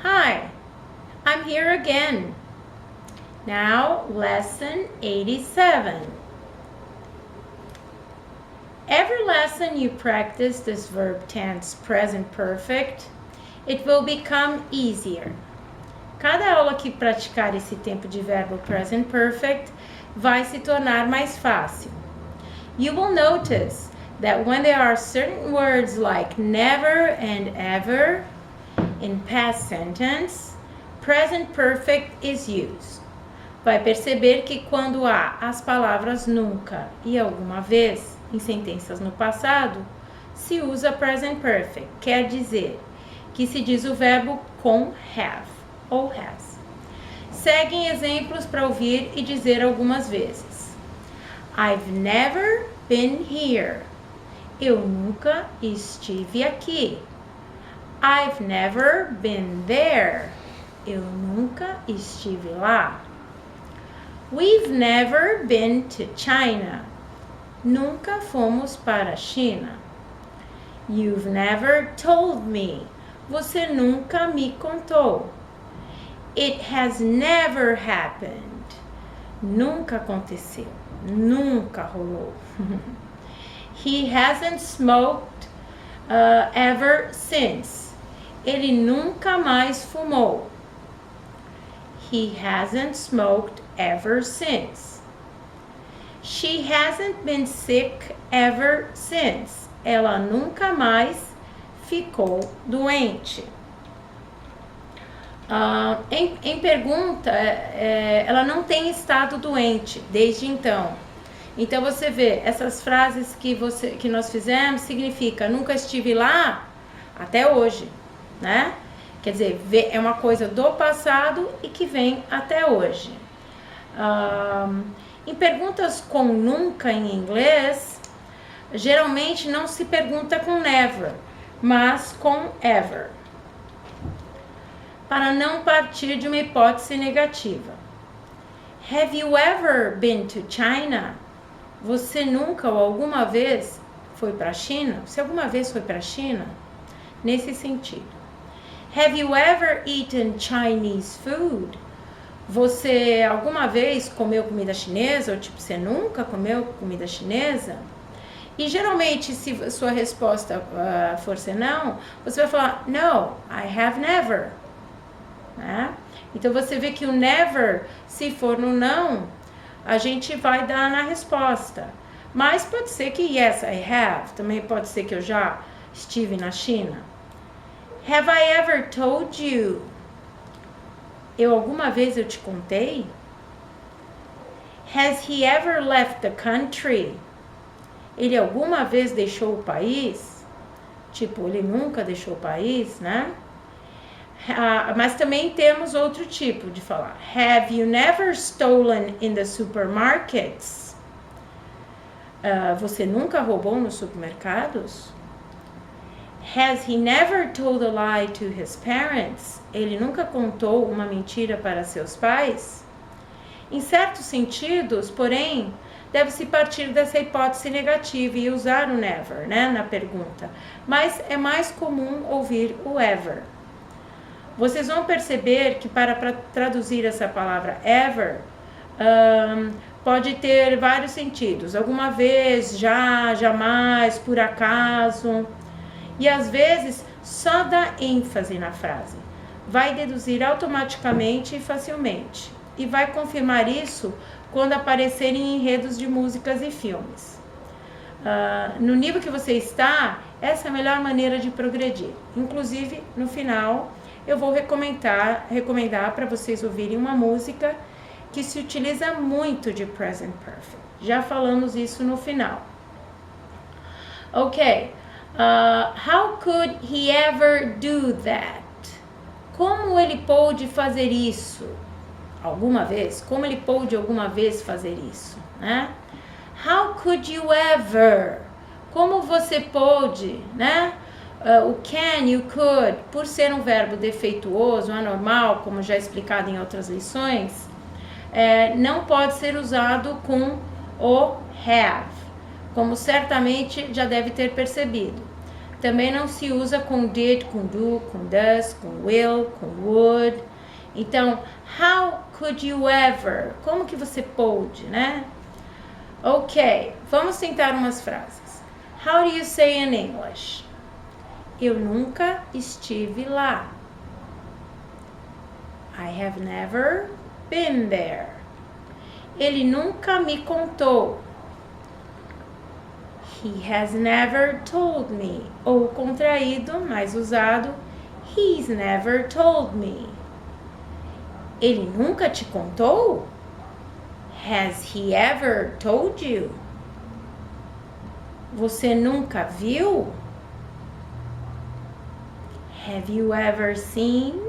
Hi, I'm here again. Now, lesson 87. Every lesson you practice this verb tense present perfect, it will become easier. Cada aula que praticar esse tempo de verbo present perfect vai se tornar mais fácil. You will notice that when there are certain words like never and ever in past sentence, present perfect is used. Vai perceber que quando há as palavras nunca e alguma vez em sentenças no passado, se usa present perfect, quer dizer que se diz o verbo com have ou has. Seguem exemplos para ouvir e dizer algumas vezes. I've never been here. Eu nunca estive aqui. I've never been there. Eu nunca estive lá. We've never been to China. Nunca fomos para a China. You've never told me. Você nunca me contou. It has never happened. Nunca aconteceu. Nunca rolou. He hasn't smoked ever since. Ele nunca mais fumou. He hasn't smoked ever since. She hasn't been sick ever since. Ela nunca mais ficou doente. Em pergunta, ela não tem estado doente desde então. Então você vê, essas frases que nós fizemos significa nunca estive lá até hoje, né? Quer dizer, é uma coisa do passado e que vem até hoje. Em perguntas com nunca em inglês, geralmente não se pergunta com never, mas com ever. Para não partir de uma hipótese negativa. Have you ever been to China? Você nunca ou alguma vez foi para a China? Você alguma vez foi para a China? Nesse sentido. Have you ever eaten Chinese food? Você alguma vez comeu comida chinesa? Ou tipo, você nunca comeu comida chinesa? E geralmente, se sua resposta for ser não, você vai falar, no, I have never. Né? Então você vê que o never, se for no não, a gente vai dar na resposta. Mas pode ser que yes, I have. Também pode ser que eu já estive na China. Have I ever told you? Alguma vez eu te contei? Has he ever left the country? Ele alguma vez deixou o país? Tipo, ele nunca deixou o país, né? Mas também temos outro tipo de falar. Have you never stolen in the supermarkets? Você nunca roubou nos supermercados? Has he never told a lie to his parents? Ele nunca contou uma mentira para seus pais? Em certos sentidos, porém, deve-se partir dessa hipótese negativa e usar o never, né, na pergunta. Mas é mais comum ouvir o ever. Vocês vão perceber que para traduzir essa palavra ever, pode ter vários sentidos. Alguma vez, já, jamais, por acaso. E às vezes só dá ênfase na frase. Vai deduzir automaticamente e facilmente. E vai confirmar isso quando aparecerem em enredos de músicas e filmes. No nível que você está, essa é a melhor maneira de progredir. Inclusive, no final, eu vou recomendar para vocês ouvirem uma música que se utiliza muito de present perfect. Já falamos isso no final. Ok. How could he ever do that? Como ele pôde fazer isso? Alguma vez? Como ele pôde alguma vez fazer isso? Né? How could you ever? Como você pôde, né? O can, you could, por ser um verbo defeituoso, anormal, como já explicado em outras lições, não pode ser usado com o have, como certamente já deve ter percebido. Também não se usa com did, com do, com does, com will, com would. Então, how could you ever? Como que você pôde, né? Ok, vamos tentar umas frases. How do you say in English? Eu nunca estive lá. I have never been there. Ele nunca me contou. He has never told me. Ou contraído, mais usado, he's never told me. Ele nunca te contou? Has he ever told you? Você nunca viu? Have you ever seen?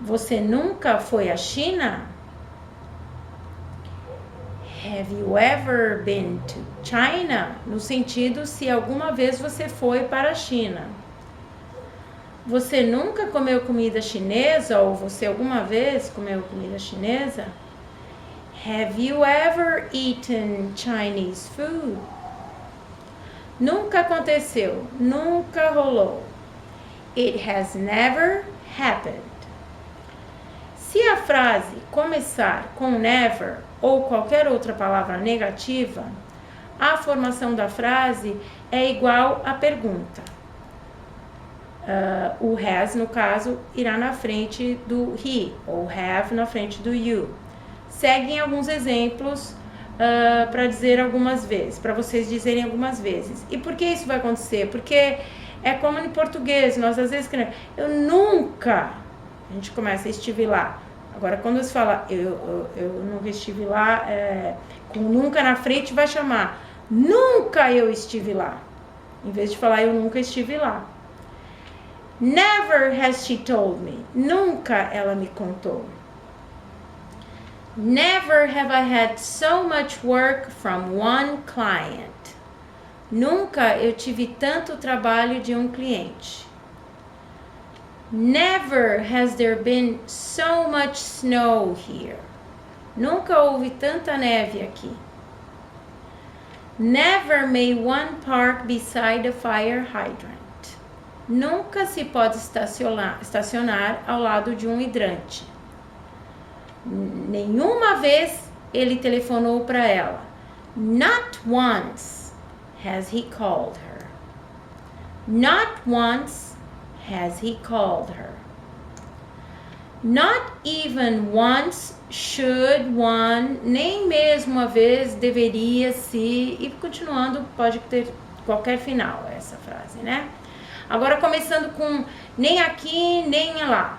Você nunca foi à China? Have you ever been to China? No sentido, se alguma vez você foi para a China. Você nunca comeu comida chinesa? Ou você alguma vez comeu comida chinesa? Have you ever eaten Chinese food? Nunca aconteceu. Nunca rolou. It has never happened. Se a frase começar com never ou qualquer outra palavra negativa, a formação da frase é igual à pergunta. O has, no caso, irá na frente do he, ou have na frente do you. Seguem alguns exemplos para dizer algumas vezes, para vocês dizerem algumas vezes. E por que isso vai acontecer? Porque é como em português, nós às vezes escrevemos, eu nunca, a gente começa, estive lá. Agora, quando você fala, eu nunca estive lá, com nunca na frente, vai chamar, nunca eu estive lá. Em vez de falar, eu nunca estive lá. Never has she told me. Nunca ela me contou. Never have I had so much work from one client. Nunca eu tive tanto trabalho de um cliente. Never has there been so much snow here. Nunca houve tanta neve aqui. Never may one park beside a fire hydrant. Nunca se pode estacionar ao lado de um hidrante. Nenhuma vez ele telefonou para ela. Not once has he called her. Not once has he called her. Not even once should one, nem mesmo uma vez deveria se, e continuando, pode ter qualquer final essa frase, né? Agora começando com nem aqui, nem lá.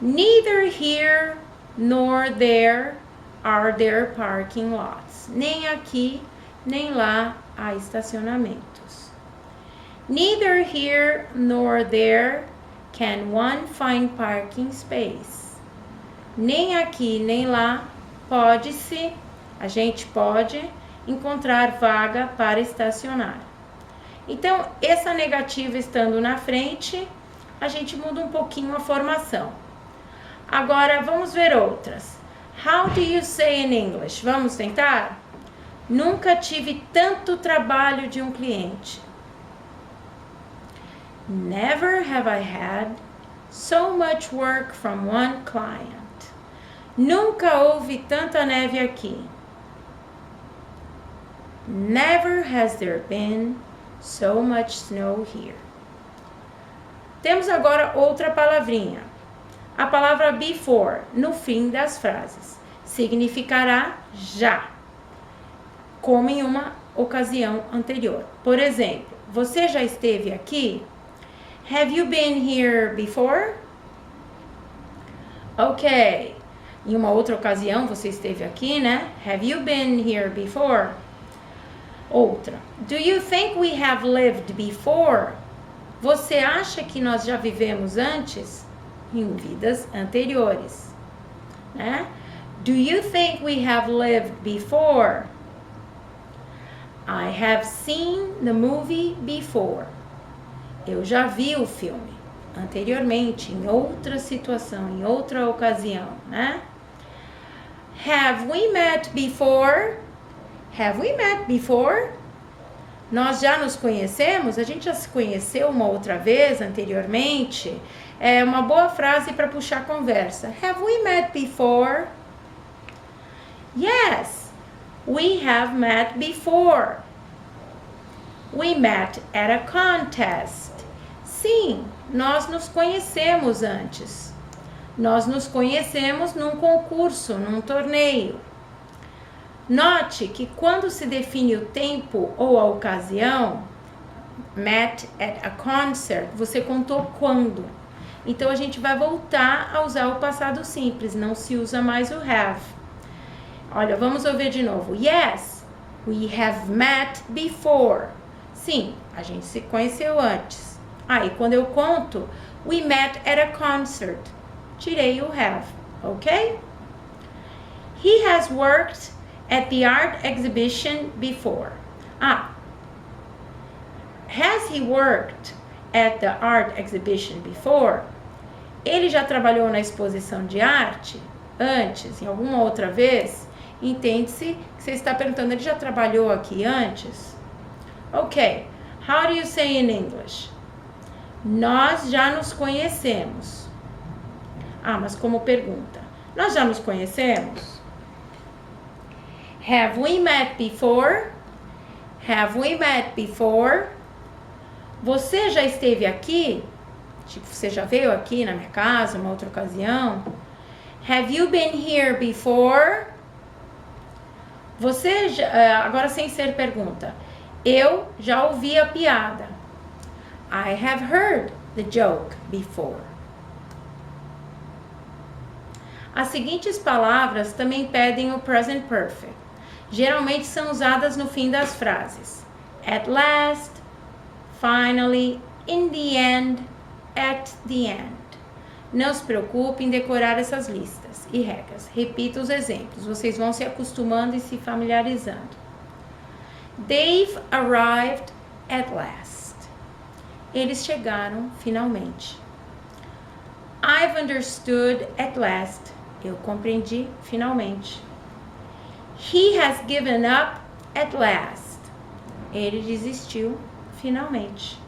Neither here nor there are there parking lots. Nem aqui, nem lá há estacionamentos. Neither here nor there can one find parking space. Nem aqui, nem lá a gente pode encontrar vaga para estacionar. Então, essa negativa estando na frente, a gente muda um pouquinho a formação. Agora, vamos ver outras. How do you say in English? Vamos tentar? Nunca tive tanto trabalho de um cliente. Never have I had so much work from one client. Nunca houve tanta neve aqui. Never has there been so much snow here. Temos agora outra palavrinha. A palavra before, no fim das frases. Significará já, como em uma ocasião anterior. Por exemplo, você já esteve aqui? Have you been here before? Ok. Em uma outra ocasião, você esteve aqui, né? Have you been here before? Outra. Do you think we have lived before? Você acha que nós já vivemos antes? Em vidas anteriores, né? Do you think we have lived before? I have seen the movie before. Eu já vi o filme anteriormente, em outra situação, em outra ocasião, né? Have we met before? Have we met before? Nós já nos conhecemos? A gente já se conheceu uma outra vez anteriormente? É uma boa frase para puxar a conversa. Have we met before? Yes, we have met before. We met at a contest. Sim, nós nos conhecemos antes. Nós nos conhecemos num concurso, num torneio. Note que quando se define o tempo ou a ocasião, met at a concert, você contou quando. Então a gente vai voltar a usar o passado simples, não se usa mais o have. Olha, vamos ouvir de novo. Yes, we have met before. Sim, a gente se conheceu antes. E quando eu conto, we met at a concert. Tirei o have, ok? He has worked at the art exhibition before. Has he worked at the art exhibition before? Ele já trabalhou na exposição de arte antes, em alguma outra vez? Entende-se que você está perguntando, ele já trabalhou aqui antes? Ok. How do you say in English? Nós já nos conhecemos. Mas como pergunta. Nós já nos conhecemos? Have we met before? Have we met before? Você já esteve aqui? Tipo, você já veio aqui na minha casa, uma outra ocasião? Have you been here before? Você já, agora sem ser pergunta. Eu já ouvi a piada. I have heard the joke before. As seguintes palavras também pedem o present perfect. Geralmente são usadas no fim das frases. At last, finally, in the end, at the end. Não se preocupe em decorar essas listas e regras. Repita os exemplos. Vocês vão se acostumando e se familiarizando. They've arrived at last. Eles chegaram finalmente. I've understood at last. Eu compreendi finalmente. He has given up at last. Ele desistiu finalmente.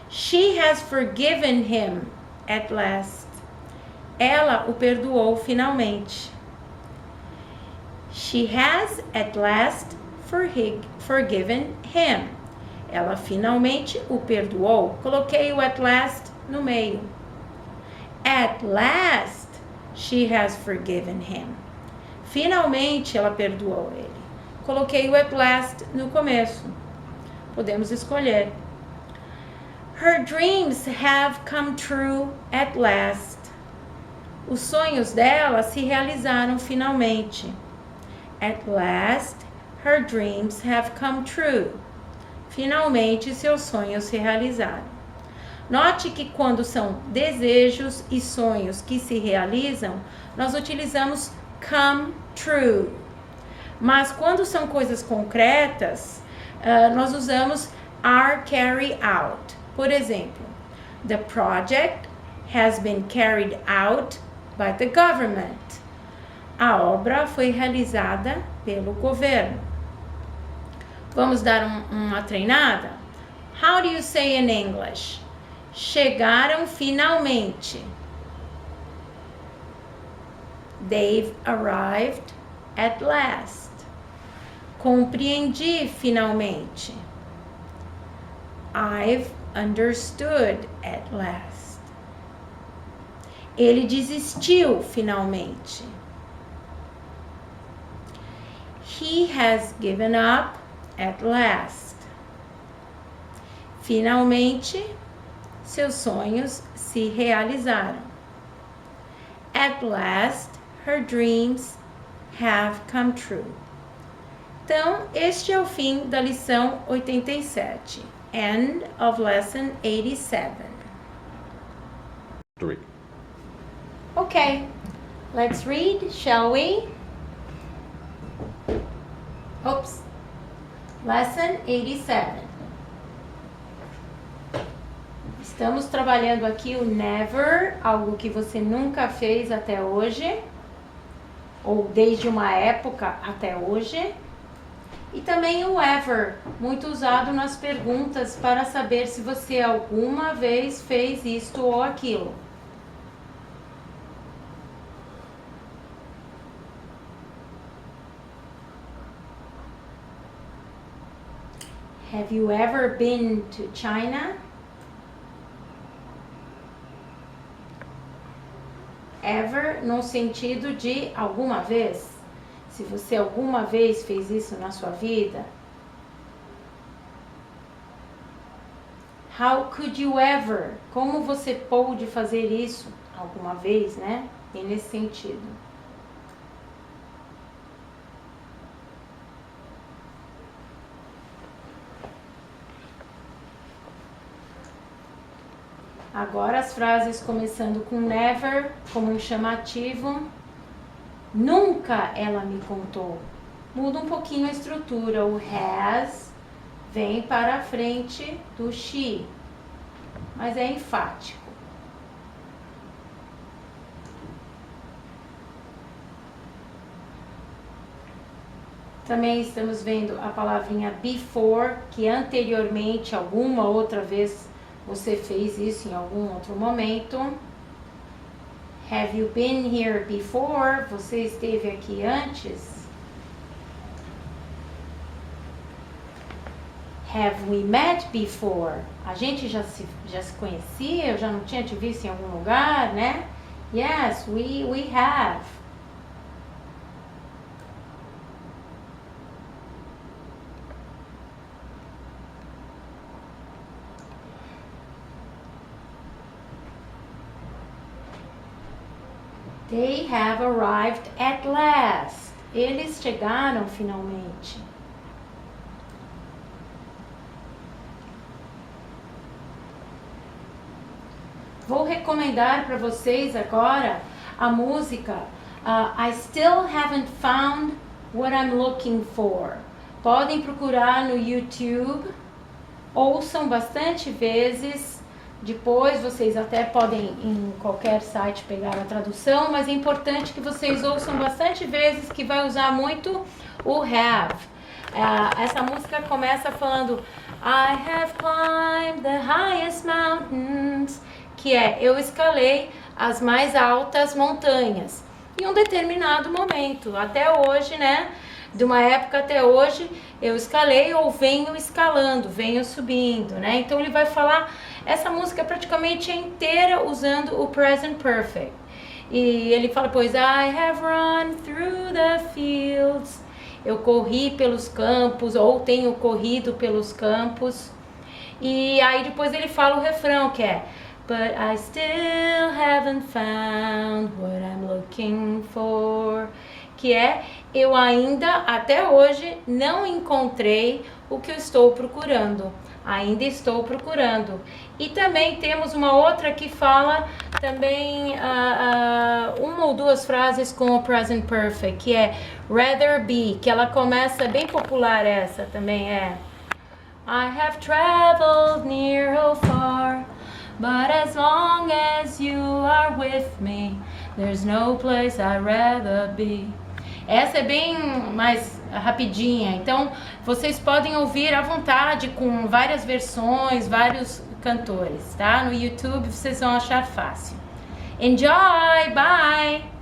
She has forgiven him at last. Ela o perdoou finalmente. She has at last forgiven him. Ela finalmente o perdoou. Coloquei o at last no meio. At last, she has forgiven him. Finalmente, ela perdoou ele. Coloquei o at last no começo. Podemos escolher. Her dreams have come true at last. Os sonhos dela se realizaram finalmente. At last, her dreams have come true. Finalmente, seus sonhos se realizaram. Note que quando são desejos e sonhos que se realizam, nós utilizamos come true. Mas quando são coisas concretas, nós usamos are carried out. Por exemplo, the project has been carried out by the government. A obra foi realizada pelo governo. Vamos dar uma treinada? How do you say in English? Chegaram finalmente. They've arrived at last. Compreendi finalmente. I've understood at last. Ele desistiu finalmente. He has given up at last. Finalmente, seus sonhos se realizaram. At last, her dreams have come true. Então, este é o fim da lição 87. End of lesson 87. 3. Okay, let's read, shall we? Oops. Lesson 87. Estamos trabalhando aqui o never, algo que você nunca fez até hoje, ou desde uma época até hoje. E também o ever, muito usado nas perguntas para saber se você alguma vez fez isto ou aquilo. Have you ever been to China? Ever no sentido de alguma vez. Se você alguma vez fez isso na sua vida. How could you ever? Como você pôde fazer isso alguma vez, né? E nesse sentido. Agora as frases começando com never, como um chamativo. Nunca ela me contou. Muda um pouquinho a estrutura. O has vem para a frente do she, mas é enfático. Também estamos vendo a palavrinha before, que anteriormente, alguma outra vez, você fez isso em algum outro momento. Have you been here before? Você esteve aqui antes? Have we met before? A gente já se conhecia? Eu já não tinha te visto em algum lugar, né? Yes, we have. They have arrived at last. Eles chegaram finalmente. Vou recomendar para vocês agora a música I Still Haven't Found What I'm Looking For. Podem procurar no YouTube, ouçam bastante vezes. Depois vocês até podem em qualquer site pegar a tradução, mas é importante que vocês ouçam bastante vezes, que vai usar muito o have. Essa música começa falando I have climbed the highest mountains, que é eu escalei as mais altas montanhas. Em um determinado momento, até hoje, né? De uma época até hoje, eu escalei ou venho escalando, venho subindo, né? Então ele vai falar, essa música praticamente é inteira usando o present perfect. E ele fala, pois, I have run through the fields. Eu corri pelos campos, ou tenho corrido pelos campos. E aí depois ele fala o refrão, que é But I still haven't found what I'm looking for. Que é, eu ainda, até hoje, não encontrei o que eu estou procurando. Ainda estou procurando. E também temos uma outra que fala também uma ou duas frases com o present perfect, que é rather be, que ela começa, bem popular essa também, é I have traveled near or far, but as long as you are with me, there's no place I'd rather be. Essa é bem mais rapidinha, então vocês podem ouvir à vontade com várias versões, vários cantores, tá? No YouTube vocês vão achar fácil. Enjoy! Bye!